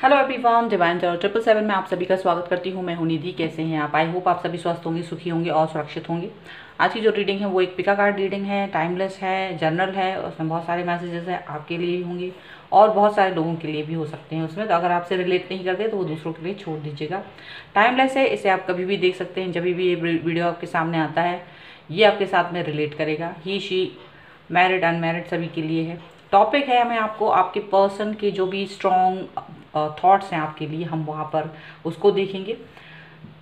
Hello everyone, divine tarot 777 में आप सभी का स्वागत करती हूँ। मैं हूँ निधि। कैसे हैं आप? आई होप आप सभी स्वस्थ होंगे, सुखी होंगे और सुरक्षित होंगे। आज की जो रीडिंग है वो एक पिका कार्ड रीडिंग है, टाइमलेस है, जनरल है। उसमें बहुत सारे मैसेजेस हैं, आपके लिए भी होंगे और बहुत सारे लोगों के लिए भी हो सकते हैं उसमें। तो अगर आपसे रिलेट नहीं करते तो वो दूसरों के लिए छोड़ दीजिएगा। टाइमलेस है, इसे आप कभी भी देख सकते हैं। जब भी ये वीडियो आपके सामने आता है ये आपके साथ में रिलेट करेगा। ही शी मैरिड अनमैरिड सभी के लिए है। टॉपिक है हमें आपको आपके पर्सन के जो भी स्ट्रॉन्ग थॉट्स हैं आपके लिए, हम वहाँ पर उसको देखेंगे।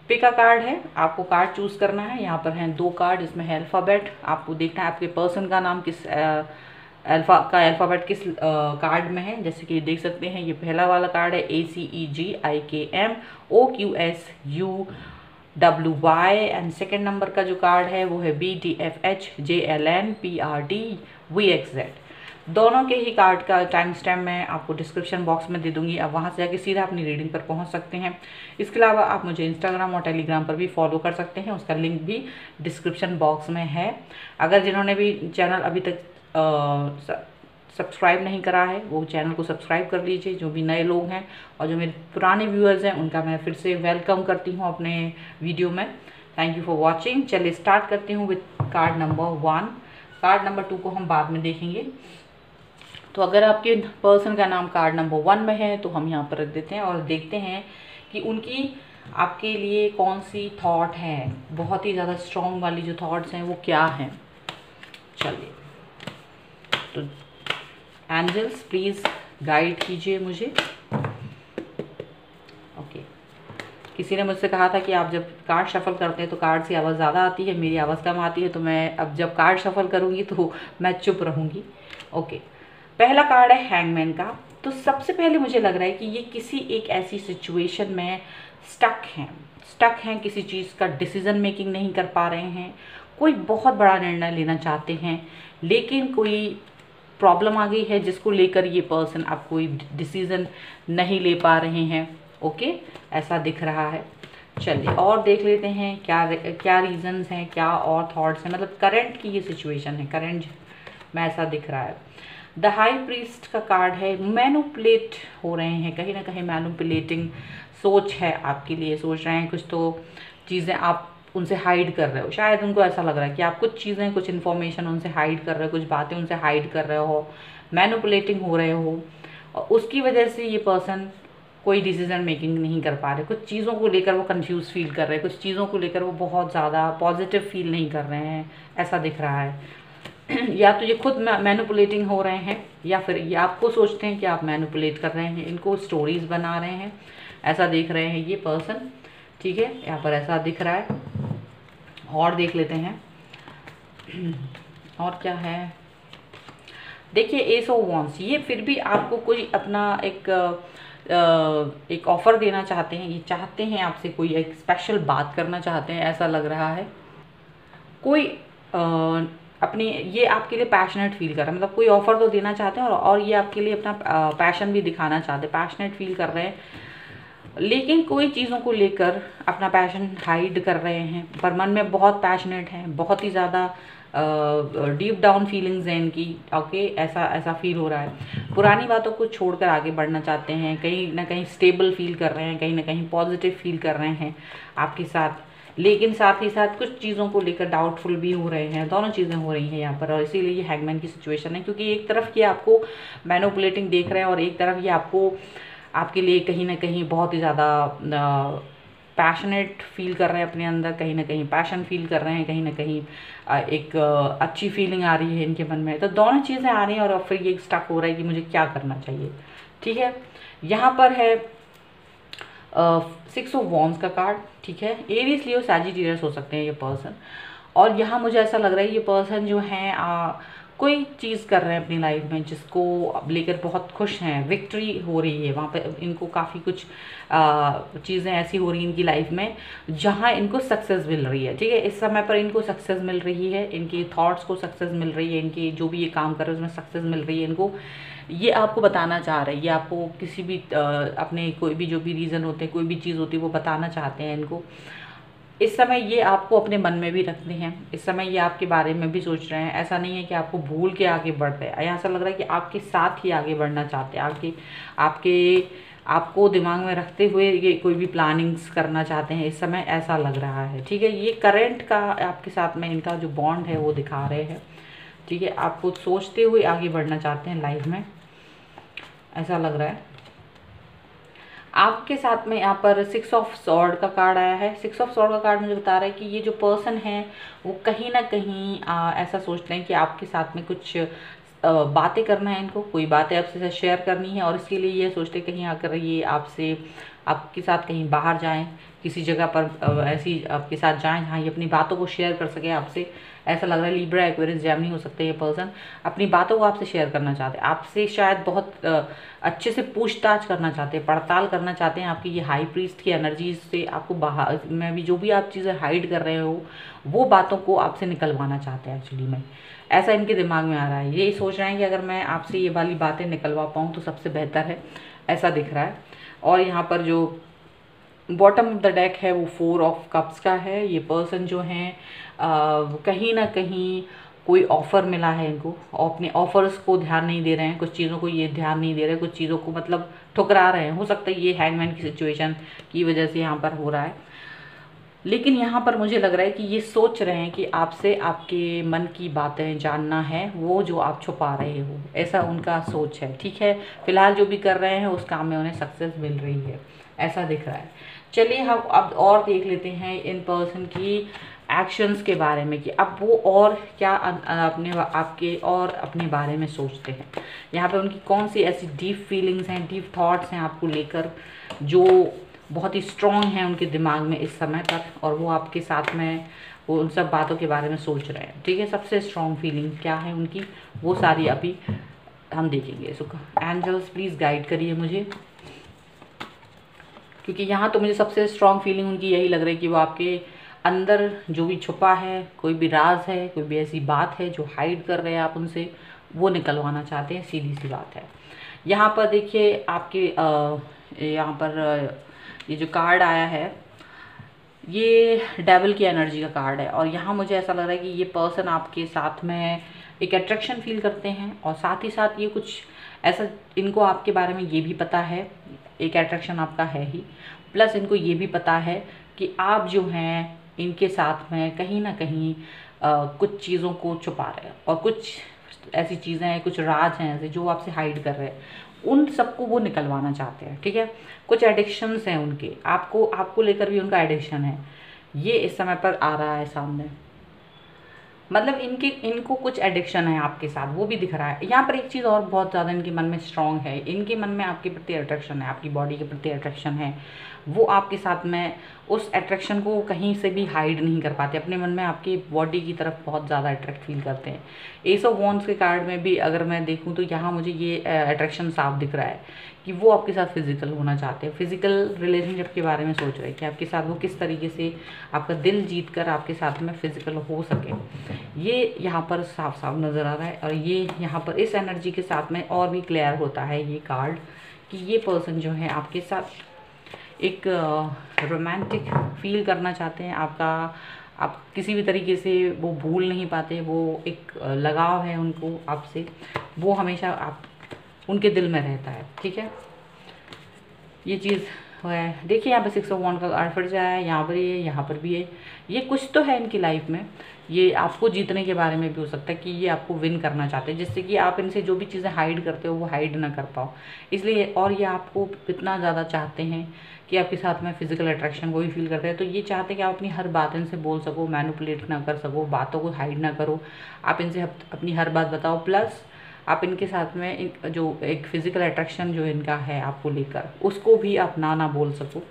पिक का कार्ड है, आपको कार्ड चूज करना है। यहाँ पर हैं 2 कार्ड, इसमें है अल्फ़ाबेट। आपको देखना है आपके पर्सन का नाम किस अल्फ़ाबेट किस कार्ड में है। जैसे कि देख सकते हैं ये पहला वाला कार्ड है ACEGIKM OQSUWY and second number का जो कार्ड है वो है BTFHJLNPRDVXZ। दोनों के ही कार्ड का टाइम स्टैम्प मैं आपको डिस्क्रिप्शन बॉक्स में दे दूंगी। आप वहां से जाके सीधा अपनी रीडिंग पर पहुंच सकते हैं। इसके अलावा आप मुझे इंस्टाग्राम और टेलीग्राम पर भी फॉलो कर सकते हैं, उसका लिंक भी डिस्क्रिप्शन बॉक्स में है। अगर जिन्होंने भी चैनल अभी तक सब्सक्राइब नहीं करा है वो चैनल को सब्सक्राइब कर लीजिए। जो भी नए लोग हैं और जो मेरे पुराने व्यूअर्स हैं उनका मैं फिर से वेलकम करती हूँ अपने वीडियो में। Thank you for watching. चलिए स्टार्ट करती हूँ with card number 1। Card number 2 को हम बाद में देखेंगे। तो अगर आपके पर्सन का नाम कार्ड नंबर 1 में है तो हम यहाँ पर रख देते हैं और देखते हैं कि उनकी आपके लिए कौन सी थॉट है। बहुत ही ज़्यादा स्ट्रॉन्ग वाली जो थॉट्स हैं वो क्या हैं। चलिए, तो एंजल्स प्लीज़ गाइड कीजिए मुझे। ओके, किसी ने मुझसे कहा था कि आप जब कार्ड शफल करते हैं तो कार्ड से आवाज़ ज़्यादा आती है, मेरी आवाज़ कम आती है। तो मैं अब जब कार्ड शफल करूँगी तो मैं चुप रहूँगी। ओके, पहला कार्ड है हैंगमैन का। तो सबसे पहले मुझे लग रहा है कि ये किसी एक ऐसी सिचुएशन में स्टक हैं, किसी चीज़ का डिसीजन मेकिंग नहीं कर पा रहे हैं। कोई बहुत बड़ा निर्णय लेना चाहते हैं लेकिन कोई प्रॉब्लम आ गई है जिसको लेकर ये पर्सन अब कोई डिसीजन नहीं ले पा रहे हैं। ओके, ऐसा दिख रहा है। चलिए और देख लेते हैं क्या क्या रीजंस हैं, क्या और थॉट्स हैं। मतलब करंट की ये सिचुएशन है, करंट में ऐसा दिख रहा है। द हाई प्रीस्ट का कार्ड है। मैनुपुलेट हो रहे हैं, कहीं ना कहीं मैनुपुलेटिंग सोच है आपके लिए। सोच रहे हैं कुछ तो चीज़ें आप उनसे हाइड कर रहे हो। शायद उनको ऐसा लग रहा है कि आप कुछ चीज़ें, कुछ इन्फॉर्मेशन उनसे हाइड कर रहे हो, कुछ बातें उनसे हाइड कर रहे हो, मैनुपुलेटिंग हो रहे हो। और उसकी वजह से ये पर्सन कोई डिसीजन मेकिंग नहीं कर पा रहे। कुछ चीज़ों को लेकर वो कंफ्यूज फील कर रहे हैं, कुछ चीज़ों को लेकर वो बहुत ज़्यादा पॉजिटिव फील नहीं कर रहे हैं, ऐसा दिख रहा है। या तो ये खुद मैनिपुलेटिंग हो रहे हैं या फिर ये आपको सोचते हैं कि आप मैनिपुलेट कर रहे हैं, इनको स्टोरीज बना रहे हैं, ऐसा देख रहे हैं ये पर्सन। ठीक है, यहाँ पर ऐसा दिख रहा है। और देख लेते हैं और क्या है। देखिए एस ऑफ वॉन्ड्स, ये फिर भी आपको कोई अपना एक ऑफर देना चाहते हैं। ये चाहते हैं आपसे कोई एक स्पेशल बात करना चाहते हैं, ऐसा लग रहा है। कोई अपनी ये आपके लिए पैशनेट फील कर रहा है। मतलब कोई ऑफर तो देना चाहते हैं और ये आपके लिए अपना पैशन भी दिखाना चाहते हैं, पैशनेट फील कर रहे हैं। लेकिन कोई चीज़ों को लेकर अपना पैशन हाइड कर रहे हैं, पर मन में बहुत पैशनेट हैं, बहुत ही ज़्यादा डीप डाउन फीलिंग्स हैं इनकी। ओके, ऐसा फील हो रहा है। पुरानी बातों को छोड़कर आगे बढ़ना चाहते हैं, कहीं ना कहीं स्टेबल फील कर रहे हैं, कहीं ना कहीं पॉजिटिव फील कर रहे हैं आपके साथ। लेकिन साथ ही साथ कुछ चीज़ों को लेकर डाउटफुल भी हो रहे हैं। दोनों चीज़ें हो रही हैं यहाँ पर और इसीलिए ये हैंगमैन की सिचुएशन है। क्योंकि एक तरफ ये आपको मैनिपुलेटिंग देख रहे हैं और एक तरफ ये आपको आपके लिए कहीं ना कहीं बहुत ही ज़्यादा पैशनेट फील कर रहे हैं अपने अंदर, कहीं ना कहीं पैशन फील कर रहे हैं, कहीं ना कहीं एक अच्छी फीलिंग आ रही है इनके मन में। तो दोनों चीज़ें आ रही हैं और फिर ये स्टक हो रहा है कि मुझे क्या करना चाहिए। ठीक है, यहाँ पर है 6 ऑफ वॉन्ड्स का कार्ड। ठीक है, एरीज लियो सैजिटेरियस हो सकते हैं ये पर्सन। और यहाँ मुझे ऐसा लग रहा है ये पर्सन जो है कोई चीज़ कर रहे हैं अपनी लाइफ में जिसको लेकर बहुत खुश हैं, विक्ट्री हो रही है वहाँ पे इनको। काफ़ी कुछ चीज़ें ऐसी हो रही हैं इनकी लाइफ में जहाँ इनको सक्सेस मिल रही है। ठीक है, इस समय पर इनको सक्सेस मिल रही है, इनकी थॉट्स को सक्सेस मिल रही है, इनकी जो भी ये काम कर रहे हैं उसमें सक्सेस मिल रही है इनको। ये आपको बताना चाह रहे हैं, ये आपको किसी भी अपने कोई भी जो भी रीज़न होते हैं, कोई भी चीज़ होती है वो बताना चाहते हैं इनको। इस समय ये आपको अपने मन में भी रखते हैं, इस समय ये आपके बारे में भी सोच रहे हैं। ऐसा नहीं है कि आपको भूल के आगे बढ़ रहे हैं, ऐसा लग रहा है कि आपके साथ ही आगे बढ़ना चाहते हैं, आपके आपको दिमाग में रखते हुए ये कोई भी प्लानिंग्स करना चाहते हैं इस समय, ऐसा लग रहा है। ठीक है, ये करंट का आपके साथ में इनका जो बॉन्ड है वो दिखा रहे हैं। ठीक है, आप कुछ सोचते हुए आगे बढ़ना चाहते हैं लाइफ में, ऐसा लग रहा है। आपके साथ में यहाँ पर 6 ऑफ सॉर्ड का कार्ड आया है। 6 ऑफ सॉर्ड का कार्ड मुझे बता रहा है कि ये जो पर्सन है वो कहीं ना कहीं ऐसा सोचते हैं कि आपके साथ में कुछ बातें करना है, इनको कोई बातें आपसे शेयर करनी है, और इसके लिए ये सोचते कहीं आकर ये आपसे आपके साथ कहीं बाहर जाएं, किसी जगह पर ऐसी आपके साथ जाएं जहाँ ये अपनी बातों को शेयर कर सके आपसे। ऐसा लग रहा है लिब्रा, एक्वेरियस, जेमिनी हो सकते हैं ये पर्सन। अपनी बातों को आपसे शेयर करना चाहते हैं, आपसे शायद बहुत अच्छे से पूछताछ करना चाहते हैं, पड़ताल करना चाहते हैं आपकी ये हाई प्रीस्ट की एनर्जी से। आपको बाहर में भी जो भी आप चीज़ें हाइड कर रहे हो वो बातों को आपसे निकलवाना चाहते हैं एक्चुअली में, ऐसा इनके दिमाग में आ रहा है। ये सोच रहे हैं कि अगर मैं आपसे ये वाली बातें निकलवा पाऊँ तो सबसे बेहतर है, ऐसा दिख रहा है। और यहाँ पर जो बॉटम ऑफ द डेक है वो 4 ऑफ कप्स का है। ये पर्सन जो हैं कहीं ना कहीं कोई ऑफ़र मिला है इनको, अपने ऑफर्स को ध्यान नहीं दे रहे हैं, कुछ चीज़ों को ये ध्यान नहीं दे रहे, कुछ चीज़ों को मतलब ठुकरा रहे हैं। हो सकता है ये हैंगमैन की सिचुएशन की वजह से यहाँ पर हो रहा है, लेकिन यहाँ पर मुझे लग रहा है कि ये सोच रहे हैं कि आपसे आपके मन की बातें जानना है, वो जो आप छुपा रहे हो, ऐसा उनका सोच है। ठीक है, फिलहाल जो भी कर रहे हैं उस काम में उन्हें सक्सेस मिल रही है, ऐसा दिख रहा है। चलिए हम अब और देख लेते हैं इन पर्सन की एक्शंस के बारे में कि अब वो और क्या अपने आपके और अपने बारे में सोचते हैं। यहाँ पे उनकी कौन सी ऐसी डीप फीलिंग्स हैं, डीप थॉट्स हैं आपको लेकर, जो बहुत ही स्ट्रॉन्ग हैं उनके दिमाग में इस समय पर, और वो आपके साथ में वो उन सब बातों के बारे में सोच रहे हैं। ठीक है, सबसे स्ट्रॉन्ग फीलिंग क्या है उनकी, वो सारी अभी हम देखेंगे। सो एंजल्स प्लीज़ गाइड करिए मुझे, क्योंकि यहाँ तो मुझे सबसे स्ट्रॉन्ग फीलिंग उनकी यही लग रही है कि वो आपके अंदर जो भी छुपा है, कोई भी राज है, कोई भी ऐसी बात है जो हाइड कर रहे हैं आप उनसे, वो निकलवाना चाहते हैं, सीधी सी बात है। यहाँ पर देखिए आपके यहाँ पर ये जो कार्ड आया है ये डेविल की एनर्जी का कार्ड है, और यहाँ मुझे ऐसा लग रहा है कि ये पर्सन आपके साथ में एक अट्रैक्शन फील करते हैं, और साथ ही साथ ये कुछ ऐसा इनको आपके बारे में ये भी पता है, एक अट्रैक्शन आपका है ही, प्लस इनको ये भी पता है कि आप जो हैं इनके साथ में कहीं ना कहीं कुछ चीज़ों को छुपा रहे हैं, और कुछ ऐसी चीज़ें हैं, कुछ राज हैं ऐसे जो आपसे हाइड कर रहे हैं, उन सबको वो निकलवाना चाहते हैं। ठीक है, कुछ एडिक्शंस हैं उनके, आपको लेकर भी उनका एडिक्शन है, ये इस समय पर आ रहा है सामने। मतलब इनको कुछ एडिक्शन है आपके साथ, वो भी दिख रहा है। यहाँ पर एक चीज़ और बहुत ज़्यादा इनके मन में स्ट्रॉन्ग है, इनके मन में आपके प्रति अट्रैक्शन है, आपकी बॉडी के प्रति अट्रैक्शन है। वो आपके साथ में उस अट्रैक्शन को कहीं से भी हाइड नहीं कर पाते, अपने मन में आपकी बॉडी की तरफ बहुत ज़्यादा अट्रैक्ट फील करते हैं। एस ऑफ वॉन्ड्स के कार्ड में भी अगर मैं देखूँ तो यहाँ मुझे ये अट्रैक्शन साफ दिख रहा है कि वो आपके साथ फिजिकल होना चाहते हैं, फिजिकल रिलेशनशिप के बारे में सोच रहे हैं कि आपके साथ वो किस तरीके से आपका दिल जीत कर आपके साथ में फिजिकल हो सके। ये यहाँ पर साफ साफ नज़र आ रहा है, और ये यहाँ पर इस एनर्जी के साथ में और भी क्लियर होता है ये कार्ड कि ये पर्सन जो है आपके साथ एक रोमांटिक फील करना चाहते हैं। आप किसी भी तरीके से वो भूल नहीं पाते, वो एक लगाव है उनको आपसे, वो हमेशा आप उनके दिल में रहता है। ठीक है, ये चीज़ है। देखिए यहाँ पे 6 ऑफ वॉन्ड का कार्ड फिर से आया है, यहाँ पर ये, यहाँ पर भी है। ये कुछ तो है इनकी लाइफ में, ये आपको जीतने के बारे में भी हो सकता है कि ये आपको विन करना चाहते हैं, जिससे कि आप इनसे जो भी चीज़ें हाइड करते हो वो हाइड ना कर पाओ, इसलिए। और ये आपको इतना ज़्यादा चाहते हैं कि आपके साथ में फिजिकल अट्रैक्शन वो भी फील करते हैं, तो ये चाहते हैं कि आप अपनी हर बात इनसे बोल सको, मैनिपुलेट ना कर सको, बातों को हाइड ना करो, आप इनसे अपनी हर बात बताओ, प्लस आप इनके साथ में जो एक फिजिकल अट्रैक्शन जो इनका है आपको लेकर, उसको भी आप ना बोल सको।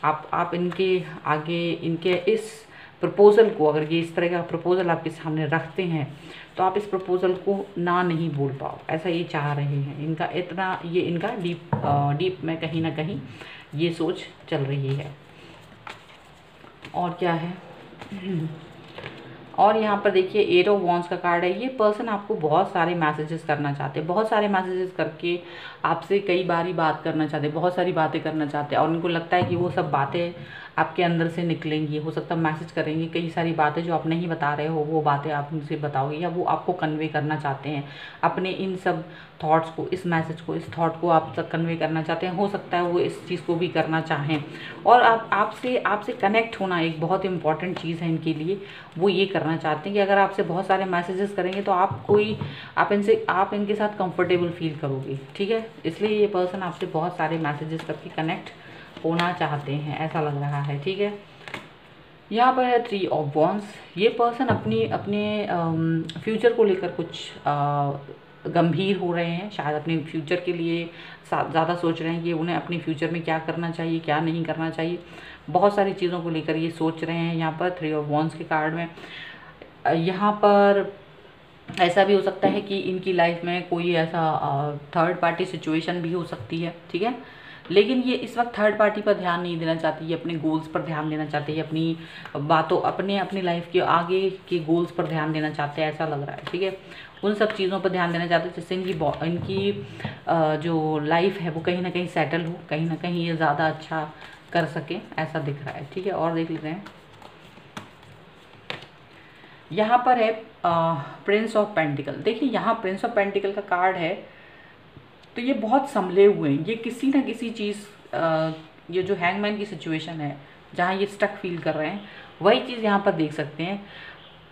आप इनके आगे इनके इस प्रपोज़ल को, अगर ये इस तरह का प्रपोज़ल आपके सामने रखते हैं तो आप इस प्रपोज़ल को ना नहीं बोल पाओ, ऐसा ये चाह रहे हैं। इनका इतना ये इनका डीप में कहीं ना कहीं ये सोच चल रही है। और क्या है, और यहाँ पर देखिए 8 ऑफ वॉन्ड्स का कार्ड है। ये पर्सन आपको बहुत सारे मैसेजेस करना चाहते हैं, बहुत सारे मैसेजेस करके आपसे कई बारी बात करना चाहते हैं, बहुत सारी बातें करना चाहते हैं, और उनको लगता है कि वो सब बातें आपके अंदर से निकलेंगी। हो सकता है मैसेज करेंगे, कई सारी बातें जो आप नहीं बता रहे हो वो बातें आप उनसे बताओगे, या वो आपको कन्वे करना चाहते हैं अपने इन सब थॉट्स को, इस मैसेज को, इस थॉट को आप तक कन्वे करना चाहते हैं। हो सकता है वो इस चीज़ को भी करना चाहें। और आपसे कनेक्ट होना एक बहुत इंपॉर्टेंट चीज़ है इनके लिए। वो ये करना चाहते हैं कि अगर आपसे बहुत सारे मैसेजेस करेंगे तो आप इनके साथ कंफर्टेबल फील करोगे, ठीक है। इसलिए ये पर्सन आपसे बहुत सारे मैसेजेस करके कनेक्ट होना चाहते हैं, ऐसा लग रहा है, ठीक है। यहाँ पर है 3 ऑफ वॉन्ड्स। ये पर्सन अपने फ्यूचर को लेकर कुछ गंभीर हो रहे हैं, शायद अपने फ्यूचर के लिए ज़्यादा सोच रहे हैं कि उन्हें अपने फ्यूचर में क्या करना चाहिए, क्या नहीं करना चाहिए। बहुत सारी चीज़ों को लेकर ये सोच रहे हैं। यहाँ पर 3 ऑफ वॉन्ड्स के कार्ड में यहाँ पर ऐसा भी हो सकता है कि इनकी लाइफ में कोई ऐसा थर्ड पार्टी सिचुएशन भी हो सकती है, ठीक है। लेकिन ये इस वक्त थर्ड पार्टी पर ध्यान नहीं देना चाहती, ये अपने गोल्स पर ध्यान देना चाहते हैं, अपनी बातों अपनी लाइफ के आगे के गोल्स पर ध्यान देना चाहते हैं, ऐसा लग रहा है, ठीक है। उन सब चीज़ों पर ध्यान देना चाहते हैं जिससे इनकी जो लाइफ है वो कहीं ना कहीं सेटल हो, कहीं ना कहीं ये ज़्यादा अच्छा कर सके, ऐसा दिख रहा है, ठीक है। और देख लेते हैं, यहाँ पर है प्रिंस ऑफ पेंटिकल। देखिए यहाँ प्रिंस ऑफ पेंटिकल का कार्ड है, तो ये बहुत संभले हुए हैं। ये किसी ना किसी चीज़ ये जो हैंगमैन की सिचुएशन है जहाँ ये स्टक फील कर रहे हैं, वही चीज़ यहाँ पर देख सकते हैं।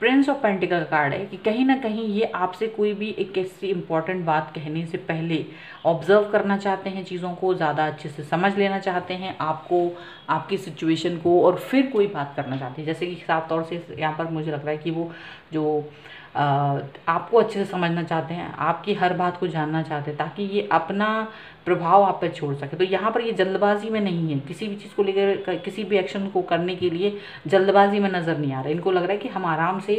प्रिंस ऑफ पेंटिकल का कार्ड है कि कहीं ना कहीं ये आपसे कोई भी एक ऐसी इंपॉर्टेंट बात कहने से पहले ऑब्जर्व करना चाहते हैं, चीज़ों को ज़्यादा अच्छे से समझ लेना चाहते हैं, आपको, आपकी सिचुएशन को, और फिर कोई बात करना चाहते हैं। जैसे कि साफ तौर से यहाँ पर मुझे लग रहा है कि वो जो आपको अच्छे से समझना चाहते हैं, आपकी हर बात को जानना चाहते हैं, ताकि ये अपना प्रभाव आप पर छोड़ सके। तो यहाँ पर ये जल्दबाजी में नहीं है, किसी भी चीज़ को लेकर, किसी भी एक्शन को करने के लिए जल्दबाजी में नज़र नहीं आ रहा है। इनको लग रहा है कि हम आराम से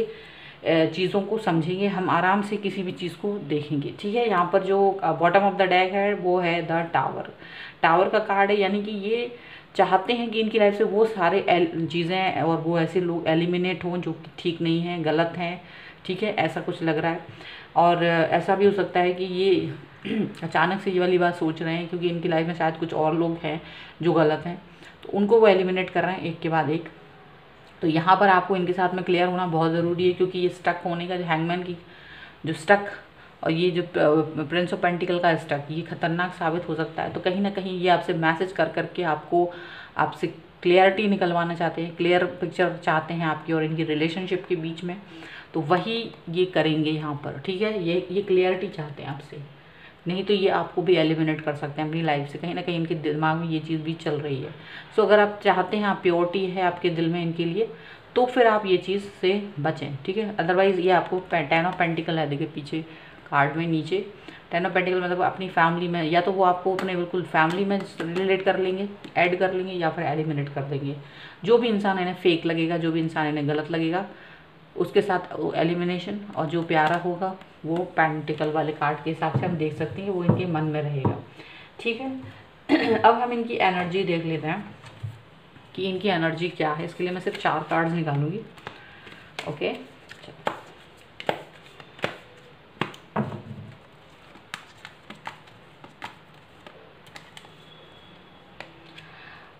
चीज़ों को समझेंगे, हम आराम से किसी भी चीज़ को देखेंगे, ठीक है। यहाँ पर जो बॉटम ऑफ द डेक है वो है द टावर। टावर का कार्ड है, यानी कि ये चाहते हैं कि इनकी लाइफ से वो सारे चीज़ें और वो ऐसे लोग एलिमिनेट हों जो ठीक नहीं हैं, गलत हैं, ठीक है, ऐसा कुछ लग रहा है। और ऐसा भी हो सकता है कि ये अचानक से ये वाली बात सोच रहे हैं क्योंकि इनकी लाइफ में शायद कुछ और लोग हैं जो गलत हैं, तो उनको वो एलिमिनेट कर रहे हैं एक के बाद एक। तो यहाँ पर आपको इनके साथ में क्लियर होना बहुत ज़रूरी है, क्योंकि ये स्टक होने का, जो हैंगमैन की जो स्टक और ये जो प्रिंस ऑफ पेंटिकल का स्टक, ये खतरनाक साबित हो सकता है। तो कहीं ना कहीं ये आपसे मैसेज कर करके आपसे क्लियरिटी निकलवाना चाहते हैं, क्लियर पिक्चर चाहते हैं आपकी और इनकी रिलेशनशिप के बीच में। तो वही ये करेंगे यहाँ पर, ठीक है। ये क्लियरिटी चाहते हैं आपसे, नहीं तो ये आपको भी एलिमिनेट कर सकते हैं अपनी लाइफ से। कहीं ना कहीं इनके दिमाग में ये चीज़ भी चल रही है। सो अगर आप चाहते हैं, आप प्योरिटी है आपके दिल में इनके लिए, तो फिर आप ये चीज़ से बचें, ठीक है। अदरवाइज़ ये आपको 10 ऑफ पेंटिकल है, देखिए पीछे कार्ड में नीचे 10 ऑफ पेंटिकल, मतलब अपनी फैमिली में, या तो वो आपको अपने बिल्कुल फैमिली में रिलेट कर लेंगे, ऐड कर लेंगे, या फिर एलिमिनेट कर देंगे। जो भी इंसान इन्हें फेक लगेगा, जो भी इंसान इन्हें गलत लगेगा, उसके साथ एलिमिनेशन, और जो प्यारा होगा वो पेंटिकल वाले कार्ड के हिसाब से हम देख सकते हैं वो इनके मन में रहेगा, ठीक है। अब हम इनकी एनर्जी देख लेते हैं कि इनकी एनर्जी क्या है। इसके लिए मैं सिर्फ 4 कार्ड्स निकालूंगी, ओके।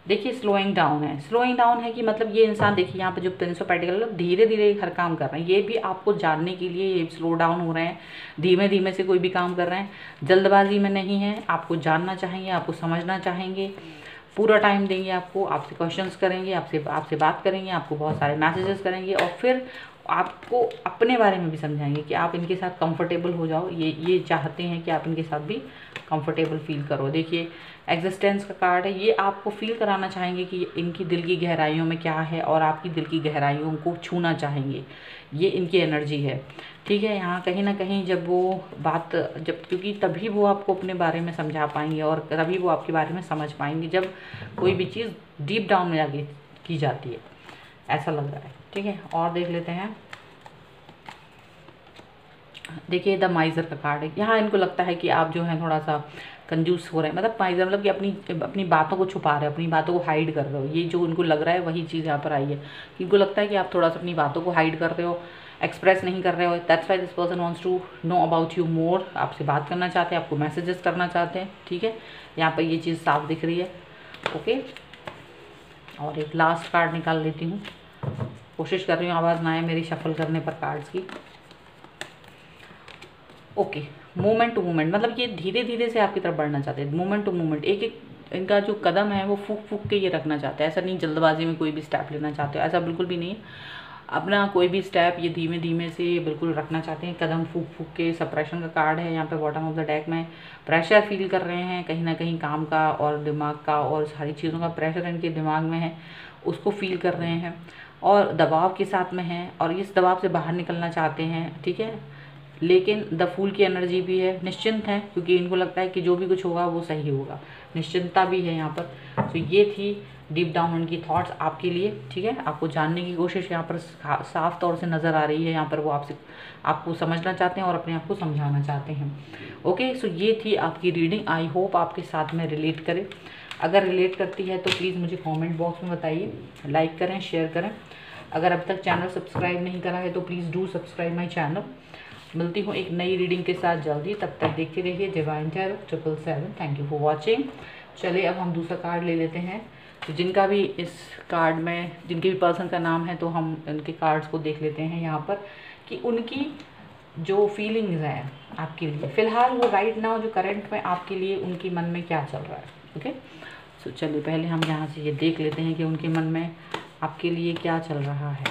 देखिए स्लोइंग डाउन है, स्लोइंग डाउन है कि मतलब ये इंसान, देखिए यहाँ पे जो प्रिंस ऑफ पेंटिकल धीरे धीरे हर काम कर रहे हैं, ये भी आपको जानने के लिए ये स्लो डाउन हो रहे हैं, धीमे धीमे से कोई भी काम कर रहे हैं, जल्दबाजी में नहीं है, आपको जानना चाहेंगे, आपको समझना चाहेंगे, पूरा टाइम देंगे आपको, आपसे क्वेश्चंस करेंगे, आपसे बात करेंगे, आपको बहुत सारे मैसेजेस करेंगे, और फिर आपको अपने बारे में भी समझाएंगे कि आप इनके साथ कंफर्टेबल हो जाओ। ये चाहते हैं कि आप इनके साथ भी कंफर्टेबल फील करो। देखिए एग्जिस्टेंस का कार्ड है, ये आपको फील कराना चाहेंगे कि इनकी दिल की गहराइयों में क्या है, और आपकी दिल की गहराइयों को छूना चाहेंगे, ये इनकी एनर्जी है, ठीक है। यहाँ कहीं ना कहीं क्योंकि तभी वो आपको अपने बारे में समझा पाएंगे, और तभी वो आपके बारे में समझ पाएंगे जब कोई भी चीज़ डीप डाउन में जाके की जाती है, ऐसा लग रहा है, ठीक है। और देख लेते हैं, देखिए द माइजर का कार्ड है। यहाँ इनको लगता है कि आप जो है थोड़ा सा कंजूस हो रहे हैं, मतलब माइजर मतलब कि अपनी बातों को छुपा रहे हो, अपनी बातों को हाइड कर रहे हो। ये जो इनको लग रहा है वही चीज़ यहाँ पर आई है, इनको लगता है कि आप थोड़ा सा अपनी बातों को हाइड कर रहे हो, एक्सप्रेस नहीं कर रहे हो। That's why this person wants to know about you more, आपसे बात करना चाहते हैं, आपको मैसेजेस करना चाहते हैं, ठीक है। यहाँ पर ये चीज़ साफ दिख रही है, ओके। और एक लास्ट कार्ड निकाल लेती हूँ। कोशिश कर रही हूँ आवाज़ ना आए मेरी शफल करने पर कार्ड्स की। ओके, मोमेंट टू मोमेंट, मतलब ये धीरे धीरे से आपकी तरफ बढ़ना चाहते हैं। मोमेंट टू मोमेंट, एक एक इनका जो कदम है वो फूक फूक के ये रखना चाहते हैं। ऐसा नहीं जल्दबाजी में कोई भी स्टेप लेना चाहते हो, ऐसा बिल्कुल भी नहीं है। अपना कोई भी स्टेप ये धीमे धीमे से बिल्कुल रखना चाहते हैं, कदम फूक फूक के। सप्रेशन का कार्ड है यहाँ पे बॉटम ऑफ द डेक में। प्रेशर फील कर रहे हैं कहीं ना कहीं, काम का और दिमाग का और सारी चीज़ों का प्रेशर इनके दिमाग में है, उसको फील कर रहे हैं और दबाव के साथ में हैं और इस दबाव से बाहर निकलना चाहते हैं, ठीक है। लेकिन द फूल की एनर्जी भी है, निश्चिंत है क्योंकि इनको लगता है कि जो भी कुछ होगा वो सही होगा, निश्चिंतता भी है यहाँ पर। तो ये थी डीप डाउन उनकी थॉट्स आपके लिए, ठीक है। आपको जानने की कोशिश यहाँ पर साफ तौर से नज़र आ रही है। यहाँ पर वो आपको समझना चाहते हैं और अपने आप को समझाना चाहते हैं। ओके, सो ये थी आपकी रीडिंग। आई होप आपके साथ में रिलेट करे। अगर रिलेट करती है तो प्लीज़ मुझे कमेंट बॉक्स में बताइए, लाइक करें, शेयर करें। अगर अब तक चैनल सब्सक्राइब नहीं करा है तो please do subscribe my channel. मिलती हूँ एक नई रीडिंग के साथ जल्दी, तब तक देखते रहिए divine tarot 777। Thank you for watching. चलिए अब हम दूसरा कार्ड ले लेते हैं। तो जिनका भी इस कार्ड में, जिनके भी पर्सन का नाम है, तो हम उनके कार्ड्स को देख लेते हैं यहाँ पर कि उनकी जो फीलिंग्स हैं आपके लिए फ़िलहाल, वो राइट नाउ जो करंट में आपके लिए उनके मन में क्या चल रहा है। ओके, सो चलिए पहले हम यहाँ से ये देख लेते हैं कि उनके मन में आपके लिए क्या चल रहा है।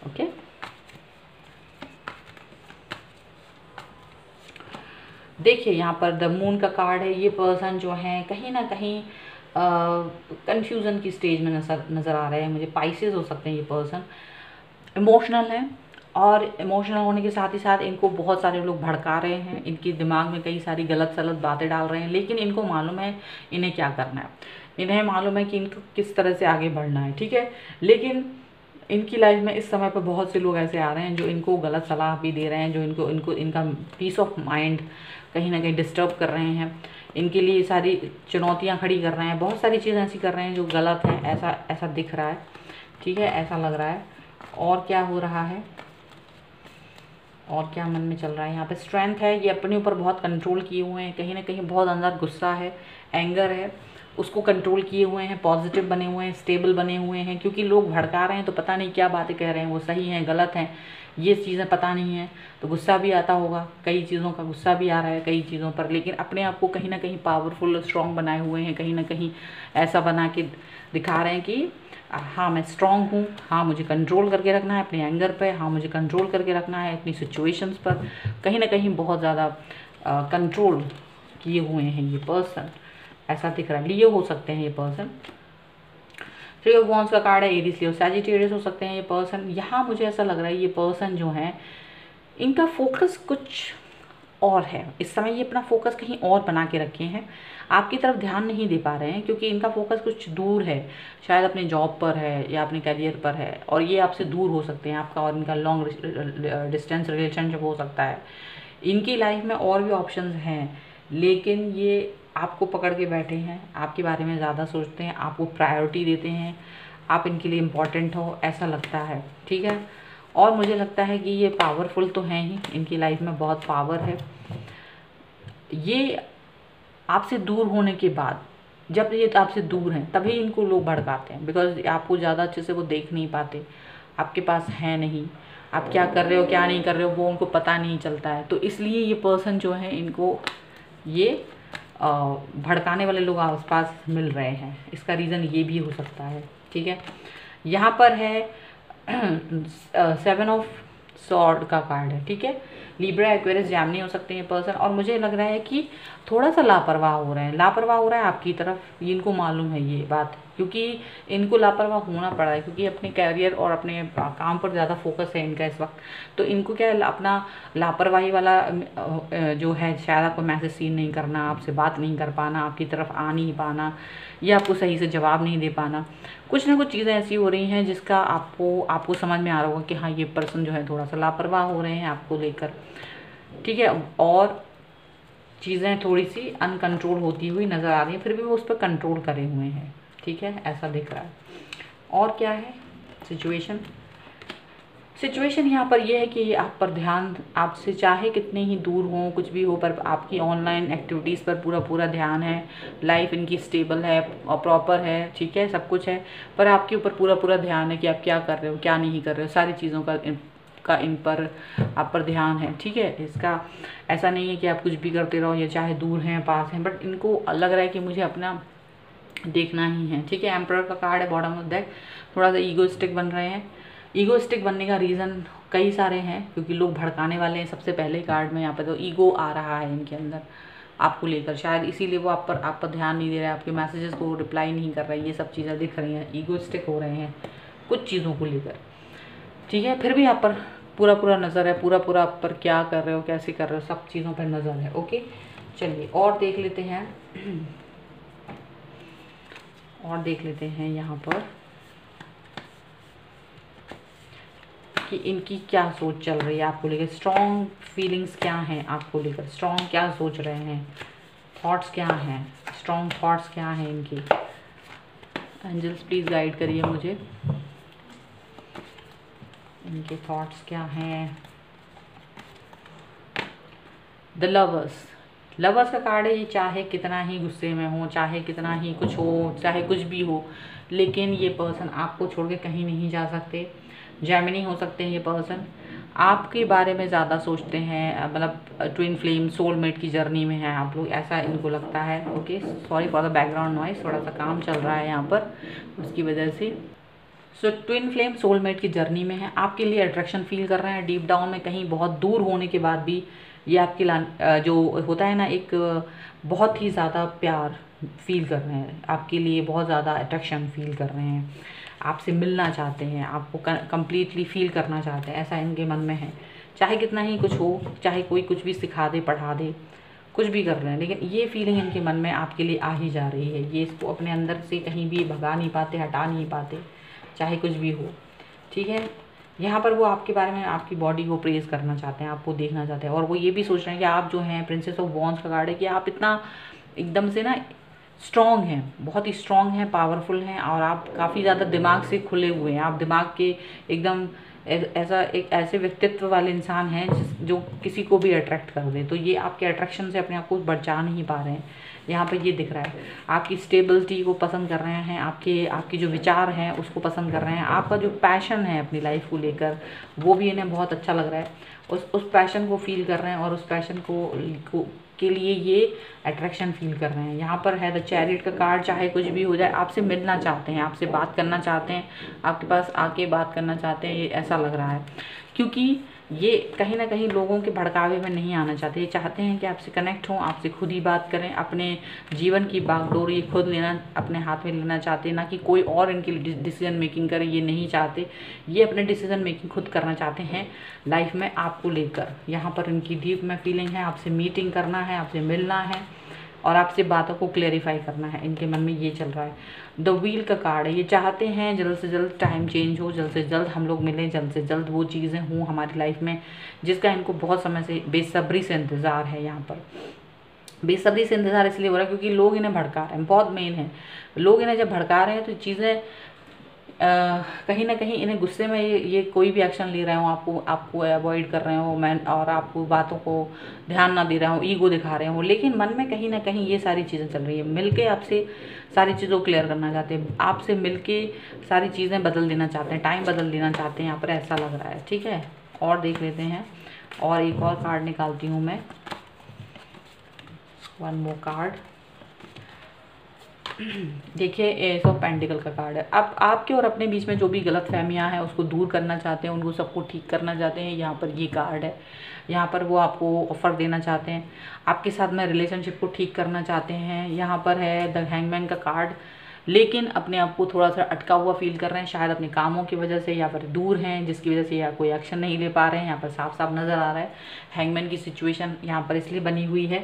ओके, देखिए यहाँ पर द मून का कार्ड है। ये पर्सन जो है कहीं ना कहीं कंफ्यूजन की स्टेज में नज़र आ रहे हैं मुझे। पाइसेस हो सकते हैं ये पर्सन, इमोशनल है और इमोशनल होने के साथ ही साथ इनको बहुत सारे लोग भड़का रहे हैं, इनके दिमाग में कई सारी गलत सलत बातें डाल रहे हैं, लेकिन इनको मालूम है इन्हें क्या करना है, इन्हें मालूम है कि इनको किस तरह से आगे बढ़ना है, ठीक है। लेकिन इनकी लाइफ में इस समय पर बहुत से लोग ऐसे आ रहे हैं जो इनको गलत सलाह भी दे रहे हैं, जो इनका पीस ऑफ माइंड कहीं ना कहीं डिस्टर्ब कर रहे हैं, इनके लिए सारी चुनौतियां खड़ी कर रहे हैं, बहुत सारी चीज़ें ऐसी कर रहे हैं जो गलत हैं, ऐसा दिख रहा है, ठीक है, ऐसा लग रहा है। और क्या हो रहा है और क्या मन में चल रहा है यहाँ पे? स्ट्रेंथ है, ये अपने ऊपर बहुत कंट्रोल किए हुए हैं, कहीं ना कहीं बहुत अंदर गुस्सा है, एंगर है, उसको कंट्रोल किए हुए हैं, पॉजिटिव बने हुए हैं, स्टेबल बने हुए हैं, क्योंकि लोग भड़का रहे हैं तो पता नहीं क्या बातें कह रहे हैं, वो सही हैं गलत हैं ये चीज़ें पता नहीं है, तो गुस्सा भी आता होगा, कई चीज़ों का गुस्सा भी आ रहा है कई चीज़ों पर, लेकिन अपने आप को कहीं ना कहीं पावरफुल स्ट्रॉन्ग बनाए हुए हैं, कहीं ना कहीं ऐसा बना के दिखा रहे हैं कि हाँ मैं स्ट्रॉन्ग हूँ, हाँ मुझे कंट्रोल करके रखना है अपने एंगर पे, हाँ मुझे कंट्रोल करके रखना है अपनी सिचुएशंस पर, कहीं ना कहीं बहुत ज़्यादा कंट्रोल किए हुए हैं ये पर्सन, ऐसा दिख रहा है। लिए हो सकते हैं ये पर्सन। थ्री ऑफ वॉन्ड्स का कार्ड है, एरीज लियो सैजिटेरियस हो सकते हैं ये पर्सन। यहाँ मुझे ऐसा लग रहा है ये पर्सन जो है इनका फोकस कुछ और है, इस समय ये अपना फोकस कहीं और बना के रखे हैं, आपकी तरफ ध्यान नहीं दे पा रहे हैं क्योंकि इनका फोकस कुछ दूर है, शायद अपने जॉब पर है या अपने करियर पर है, और ये आपसे दूर हो सकते हैं, आपका और इनका लॉन्ग डिस्टेंस रिलेशनशिप हो सकता है। इनकी लाइफ में और भी ऑप्शंस हैं, लेकिन ये आपको पकड़ के बैठे हैं, आपके बारे में ज़्यादा सोचते हैं, आपको प्रायोरिटी देते हैं, आप इनके लिए इम्पॉर्टेंट हो ऐसा लगता है, ठीक है। और मुझे लगता है कि ये पावरफुल तो हैं ही, इनकी लाइफ में बहुत पावर है। ये आपसे दूर होने के बाद, जब ये आपसे दूर हैं तभी इनको लोग भड़काते हैं, बिकॉज आपको ज़्यादा अच्छे से वो देख नहीं पाते, आपके पास है नहीं, आप क्या कर रहे हो क्या नहीं कर रहे हो वो उनको पता नहीं चलता है, तो इसलिए ये पर्सन जो है इनको ये भड़काने वाले लोग आसपास मिल रहे हैं, इसका रीज़न ये भी हो सकता है, ठीक है। यहाँ पर है 7 ऑफ सॉर्ड का कार्ड है, ठीक है। लिब्रा, एक्वेरियस, जैमिनी हो सकते हैं पर्सन, और मुझे लग रहा है कि थोड़ा सा लापरवाह हो रहे हैं, लापरवाह हो रहा है आपकी तरफ, इनको मालूम है ये बात, क्योंकि इनको लापरवाह होना पड़ा है क्योंकि अपने कैरियर और अपने काम पर ज़्यादा फोकस है इनका इस वक्त, तो इनको क्या है अपना लापरवाही वाला जो है, शायद आपको मैसेज सीन नहीं करना, आपसे बात नहीं कर पाना, आपकी तरफ आ नहीं पाना, या आपको सही से जवाब नहीं दे पाना, कुछ ना कुछ चीज़ें ऐसी हो रही हैं जिसका आपको समझ में आ रहा होगा कि हाँ ये पर्सन जो है थोड़ा सा लापरवाह हो रहे हैं आपको लेकर, ठीक है। और चीज़ें थोड़ी सी अनकंट्रोल होती हुई नज़र आ रही हैं, फिर भी वो उस पर कंट्रोल करे हुए हैं, ठीक है, ऐसा दिख रहा है। और क्या है सिचुएशन? सिचुएशन यहाँ पर ये है कि आप पर ध्यान, आपसे चाहे कितने ही दूर हों, कुछ भी हो, पर आपकी ऑनलाइन एक्टिविटीज़ पर पूरा पूरा ध्यान है। लाइफ इनकी स्टेबल है और प्रॉपर है, ठीक है, सब कुछ है, पर आपके ऊपर पूरा पूरा ध्यान है कि आप क्या कर रहे हो, क्या नहीं कर रहे हो, सारी चीज़ों का इन पर आप पर ध्यान है, ठीक है। इसका ऐसा नहीं है कि आप कुछ भी करते रहो, ये चाहे दूर हैं पास हैं, बट इनको लग रहा है कि मुझे अपना देखना ही है, ठीक है। एम्परर का कार्ड है बॉटम ऑफ डेक। थोड़ा सा ईगोइस्टिक बन रहे हैं। ईगोइस्टिक बनने का रीज़न कई सारे हैं, क्योंकि लोग भड़काने वाले हैं। सबसे पहले कार्ड में यहाँ पर तो ईगो आ रहा है इनके अंदर आपको लेकर, शायद इसीलिए वो आप पर ध्यान नहीं दे रहे हैं, आपके मैसेजेस को रिप्लाई नहीं कर रहे हैं। ये सब चीज़ें दिख रही हैं, ईगोइस्टिक हो रहे हैं कुछ चीज़ों को लेकर, ठीक है। फिर भी आप पर पूरा पूरा नज़र है, पूरा पूरा आप पर क्या कर रहे हो, कैसे कर रहे हो, सब चीज़ों पर नज़र है, ओके। चलिए और देख लेते हैं यहाँ पर कि इनकी क्या सोच चल रही है आपको लेकर। स्ट्रॉन्ग फीलिंग्स क्या हैं आपको लेकर, स्ट्रॉन्ग क्या सोच रहे हैं, थॉट्स क्या हैं, स्ट्रॉन्ग थॉट्स क्या हैं इनके। एंजल्स प्लीज़ गाइड करिए मुझे, इनके थॉट्स क्या हैं। द लवर्स का कार्ड है। ये चाहे कितना ही गुस्से में हो, चाहे कितना ही कुछ हो, चाहे कुछ भी हो, लेकिन ये पर्सन आपको छोड़ के कहीं नहीं जा सकते। जेमिनी हो सकते हैं ये पर्सन, आपके बारे में ज़्यादा सोचते हैं, मतलब ट्विन फ्लेम सोलमेट की जर्नी में है आप लोग, ऐसा इनको लगता है, okay. Sorry for the background noise, थोड़ा सा काम चल रहा है यहाँ पर, उसकी वजह से। सो ट्विन फ्लेम सोलमेट की जर्नी में है, आपके लिए अट्रैक्शन फील कर रहे हैं डीप डाउन में। कहीं बहुत दूर होने के बाद भी ये आपके जो होता है ना, एक बहुत ही ज़्यादा प्यार फील कर रहे हैं आपके लिए, बहुत ज़्यादा अट्रैक्शन फील कर रहे हैं, आपसे मिलना चाहते हैं, आपको कंप्लीटली फील करना चाहते हैं, ऐसा इनके मन में है। चाहे कितना ही कुछ हो, चाहे कोई कुछ भी सिखा दे, पढ़ा दे, कुछ भी कर रहे हैं, लेकिन ये फीलिंग इनके मन में आपके लिए आ ही जा रही है। ये इसको अपने अंदर से कहीं भी भगा नहीं पाते, हटा नहीं पाते, चाहे कुछ भी हो, ठीक है। यहाँ पर वो आपके बारे में, आपकी बॉडी को प्रेज़ करना चाहते हैं, आपको देखना चाहते हैं, और वो ये भी सोच रहे हैं कि आप जो हैं, प्रिंसेस ऑफ वॉन्ड्स का कार्ड है, कि आप इतना एकदम से ना स्ट्रॉन्ग हैं, बहुत ही स्ट्रॉन्ग हैं, पावरफुल हैं, और आप काफ़ी ज़्यादा दिमाग से खुले हुए हैं। आप दिमाग के एकदम ऐसा एक ऐसे व्यक्तित्व वाले इंसान हैं जो किसी को भी अट्रैक्ट कर दे। तो ये आपके अट्रैक्शन से अपने आप को बचा नहीं पा रहे हैं, यहाँ पे ये दिख रहा है। आपकी स्टेबिलिटी को पसंद कर रहे हैं, आपके जो विचार हैं उसको पसंद कर रहे हैं, आपका जो पैशन है अपनी लाइफ को लेकर वो भी इन्हें बहुत अच्छा लग रहा है। उस पैशन को फील कर रहे हैं, और उस पैशन के लिए ये अट्रैक्शन फील कर रहे हैं। यहाँ पर है द चैरियट का कार्ड। चाहे कुछ भी हो जाए, आपसे मिलना चाहते हैं, आपसे बात करना चाहते हैं, आपके पास आके बात करना चाहते हैं, ये ऐसा लग रहा है। क्योंकि ये कहीं ना कहीं लोगों के भड़कावे में नहीं आना चाहते। ये चाहते हैं कि आपसे कनेक्ट हों, आपसे खुद ही बात करें, अपने जीवन की बागडोर ये खुद लेना, अपने हाथ में लेना चाहते हैं, ना कि कोई और इनकी डिसीजन मेकिंग करे, ये नहीं चाहते। ये अपने डिसीजन मेकिंग खुद करना चाहते हैं लाइफ में आपको लेकर। यहाँ पर इनकी डीप में फीलिंग है, आपसे मीटिंग करना है, आपसे मिलना है, और आपसे बातों को क्लेरिफाई करना है, इनके मन में ये चल रहा है। द व्हील का कार्ड है। ये चाहते हैं जल्द से जल्द टाइम चेंज हो, जल्द से जल्द हम लोग मिलें, जल्द से जल्द वो चीज़ें हों हमारी लाइफ में जिसका इनको बहुत समय से बेसब्री से इंतज़ार है। यहाँ पर बेसब्री से इंतज़ार इसलिए हो रहा है क्योंकि लोग इन्हें भड़का रहे हैं, बहुत मेन है। लोग इन्हें जब भड़का रहे हैं तो चीज़ें कहीं ना कहीं इन्हें गुस्से में ये कोई भी एक्शन ले रहे हो, आपको अवॉइड कर रहे हो, और आपको बातों को ध्यान ना दे रहे हो, ईगो दिखा रहे हो, लेकिन मन में कहीं ना कहीं ये सारी चीज़ें चल रही है। मिलके आपसे सारी चीज़ों को क्लियर करना चाहते हैं, आपसे मिलके सारी चीज़ें बदल देना चाहते हैं, टाइम बदल देना चाहते हैं, यहाँ पर ऐसा लग रहा है, ठीक है। और देख लेते हैं, और एक और कार्ड निकालती हूँ मैं, वन मोर कार्ड। देखिए एस ऑफ पेंटिकल का कार्ड है। अब आपके और अपने बीच में जो भी गलत फहमियाँ हैं उसको दूर करना चाहते हैं, उनको सबको ठीक करना चाहते हैं। यहाँ पर ये कार्ड है, यहाँ पर वो आपको ऑफर देना चाहते हैं, आपके साथ में रिलेशनशिप को ठीक करना चाहते हैं। यहाँ पर है द हैंगमैन का कार्ड, लेकिन अपने आप को थोड़ा सा अटका हुआ फील कर रहे हैं, शायद अपने कामों की वजह से, या फिर दूर हैं जिसकी वजह से या कोई एक्शन नहीं ले पा रहे हैं। यहाँ पर साफ साफ नज़र आ रहा है हैंगमैन की सिचुएशन यहाँ पर इसलिए बनी हुई है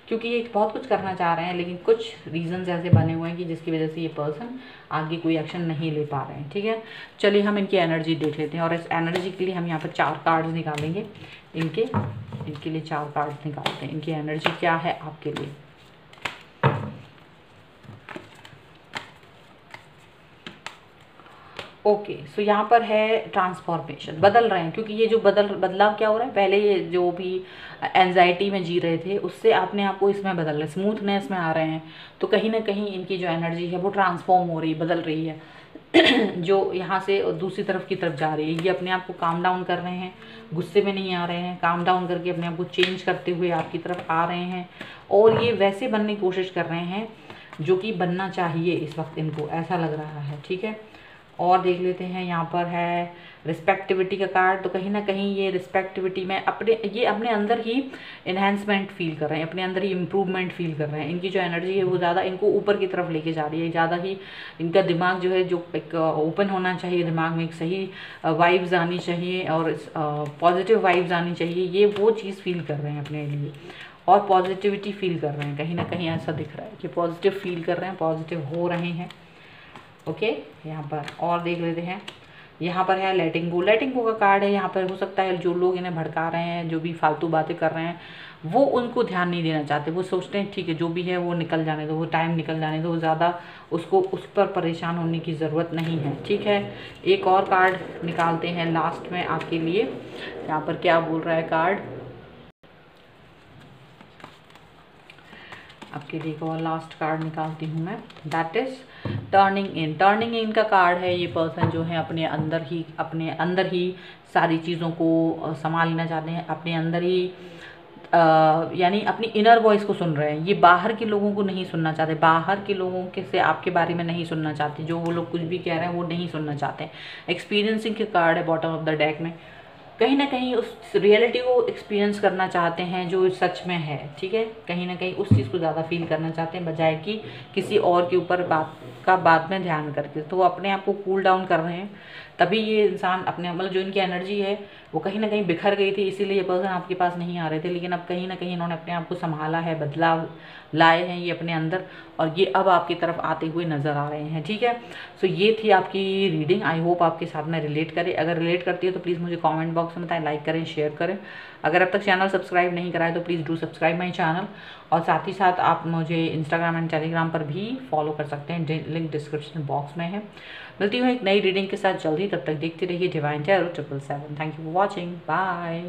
क्योंकि ये बहुत कुछ करना चाह रहे हैं, लेकिन कुछ रीजंस ऐसे बने हुए हैं कि जिसकी वजह से ये पर्सन आगे कोई एक्शन नहीं ले पा रहे हैं, ठीक है। चलिए हम इनकी एनर्जी देख लेते हैं, और इस एनर्जी के लिए हम यहाँ पर 4 कार्ड्स निकालेंगे। इनके लिए 4 कार्ड्स निकालते हैं। इनकी एनर्जी क्या है आपके लिए। ओके, सो यहाँ पर है ट्रांसफॉर्मेशन, बदल रहे हैं, क्योंकि ये जो बदलाव क्या हो रहा है, पहले ये जो भी एंजाइटी में जी रहे थे उससे अपने आप को इसमें बदल रहे, स्मूथनेस में आ रहे हैं, तो कहीं ना कहीं इनकी जो एनर्जी है वो ट्रांसफॉर्म हो रही है, बदल रही है जो यहाँ से दूसरी तरफ की तरफ जा रही है। ये अपने आप को काम डाउन कर रहे हैं, गुस्से में नहीं आ रहे हैं, काम डाउन करके अपने आप को चेंज करते हुए आपकी तरफ आ रहे हैं, और ये वैसे बनने की कोशिश कर रहे हैं जो कि बनना चाहिए इस वक्त इनको, ऐसा लग रहा है। ठीक है, और देख लेते हैं, यहाँ पर है रिस्पेक्टिविटी का कार्ड। तो कहीं ना कहीं ये रिस्पेक्टिविटी में अपने अंदर ही इन्हेंसमेंट फील कर रहे हैं, अपने अंदर ही इम्प्रूवमेंट फील कर रहे हैं। इनकी जो एनर्जी है वो ज़्यादा इनको ऊपर की तरफ लेके जा रही है, ज़्यादा ही इनका दिमाग जो है, जो एक ओपन होना चाहिए दिमाग में, एक सही वाइब्स आनी चाहिए और पॉजिटिव वाइब्स आनी चाहिए, ये वो चीज़ फील कर रहे हैं अपने लिए, और पॉजिटिविटी फील कर रहे हैं। कहीं ना कहीं ऐसा दिख रहा है कि पॉजिटिव फील कर रहे हैं, पॉजिटिव हो रहे हैं। ओके, यहाँ पर और देख लेते हैं, यहाँ पर है लेटिंग गो। लेटिंग गो का कार्ड है। यहाँ पर हो सकता है जो लोग इन्हें भड़का रहे हैं, जो भी फालतू बातें कर रहे हैं, वो उनको ध्यान नहीं देना चाहते, वो सोचते हैं ठीक है जो भी है वो निकल जाने दो, वो टाइम निकल जाने दो, ज़्यादा उसको उस पर परेशान होने की ज़रूरत नहीं है। ठीक है, एक और कार्ड निकालते हैं लास्ट में आपके लिए, यहाँ पर क्या बोल रहा है कार्ड आपके लिए। और लास्ट कार्ड निकालती हूँ मैं, that is turning in. Turning इन का कार्ड है। ये पर्सन जो है अपने अंदर ही सारी चीज़ों को संभाल लेना चाहते हैं, अपने अंदर ही यानी अपनी इनर वॉइस को सुन रहे हैं। ये बाहर के लोगों को नहीं सुनना चाहते, बाहर के लोगों के से आपके बारे में नहीं सुनना चाहते, जो वो लोग कुछ भी कह रहे हैं वो नहीं सुनना चाहते। एक्सपीरियंसिंग के कार्ड है बॉटम ऑफ द डेक में। कहीं ना कहीं उस रियलिटी को एक्सपीरियंस करना चाहते हैं जो सच में है। ठीक है, कहीं ना कहीं उस चीज़ को ज़्यादा फील करना चाहते हैं बजाय कि किसी और के ऊपर बाद में ध्यान करके। तो वो अपने आप को कूल डाउन कर रहे हैं, तभी ये इंसान अपने मतलब जो इनकी एनर्जी है वो कहीं ना कहीं बिखर गई थी, इसीलिए ये पर्सन आपके पास नहीं आ रहे थे। लेकिन अब कहीं ना कहीं इन्होंने अपने आप को संभाला है, बदलाव लाए हैं ये अपने अंदर, और ये अब आपकी तरफ आते हुए नज़र आ रहे हैं। ठीक है, सो ये थी आपकी रीडिंग। आई होप आपके साथ में रिलेट करे। अगर रिलेट करती है तो प्लीज़ मुझे कमेंट बॉक्स में बताएं, लाइक करें, शेयर करें। अगर अब तक चैनल सब्सक्राइब नहीं करा है तो please do subscribe my channel, और साथ ही साथ आप मुझे इंस्टाग्राम एंड टेलीग्राम पर भी फॉलो कर सकते हैं, लिंक डिस्क्रिप्शन बॉक्स में है। मिलती हूँ एक नई रीडिंग के साथ जल्दी, तब तक देखते रहिए divine tarot 777। Thank you for watching, bye.